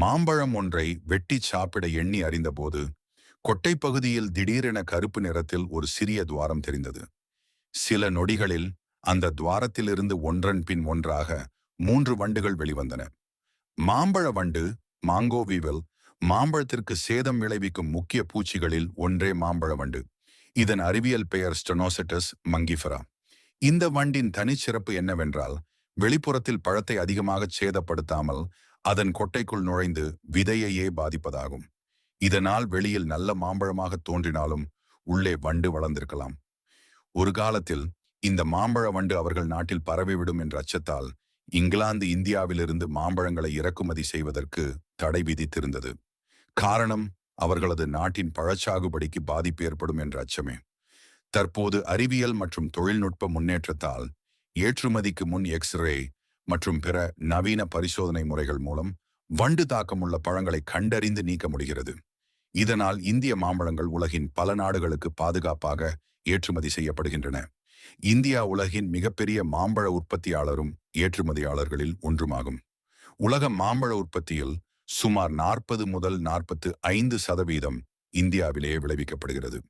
மாம்பழம் ஒன்றை வெட்டி சாப்பிட எண்ணி அறிந்தபோது கொட்டை பகுதியில் திடீரென கருப்பு நிறத்தில் ஒரு சிறிய துவாரம் தெரிந்தது. சில நொடிகளில் அந்த துவாரத்திலிருந்து ஒன்றன் பின் ஒன்றாக 3 வண்டுகள் வெளிவந்தன. மாம்பழ வண்டு மாங்கோவிவல் மாம்பழத்திற்கு சேதம் விளைவிக்கும் முக்கிய பூச்சிகளில் ஒன்றே மாம்பழ வண்டு. இதன் அறிவியல் பெயர் ஸ்டெனோசெட்டஸ் மங்கிஃபெரா. இந்த வண்டின் தனிச்சிறப்பு என்னவென்றால், வெளிப்புறத்தில் பழத்தை அதிகமாக சேதப்படுத்தாமல் அதன் கொட்டைக்குள் நுழைந்து விதையையே பாதிப்பதாகும். இதனால் வெளியில் நல்ல மாம்பழமாக தோன்றினாலும் உள்ளே வண்டு வளர்ந்திருக்கலாம். ஒரு காலத்தில் இந்த மாம்பழ வண்டு அவர்கள் நாட்டில் பரவிவிடும் என்ற அச்சத்தால் இங்கிலாந்து இந்தியாவிலிருந்து மாம்பழங்களை இறக்குமதி செய்வதற்கு தடை விதித்திருந்தது. காரணம், அவர்களது நாட்டின் பழச்சாகுபடிக்கு பாதிப்பு ஏற்படும் என்ற அச்சமே. தற்போது அறிவியல் மற்றும் தொழில்நுட்ப முன்னேற்றத்தால் ஏற்றுமதிக்கு முன் எக்ஸ்ரே மற்றும் பிற நவீன பரிசோதனை முறைகள் மூலம் வண்டு தாக்கமுள்ள பழங்களை கண்டறிந்து நீக்க முடிகிறது. இதனால் இந்திய மாம்பழங்கள் உலகின் பல நாடுகளுக்கு பாதுகாப்பாக ஏற்றுமதி செய்யப்படுகின்றன. இந்தியா உலகின் மிகப்பெரிய மாம்பழ உற்பத்தியாளரும் ஏற்றுமதியாளர்களில் ஒன்றுமாகும். உலக மாம்பழ உற்பத்தியில் சுமார் 40 முதல் 45% இந்தியாவிலேயே விளைவிக்கப்படுகிறது.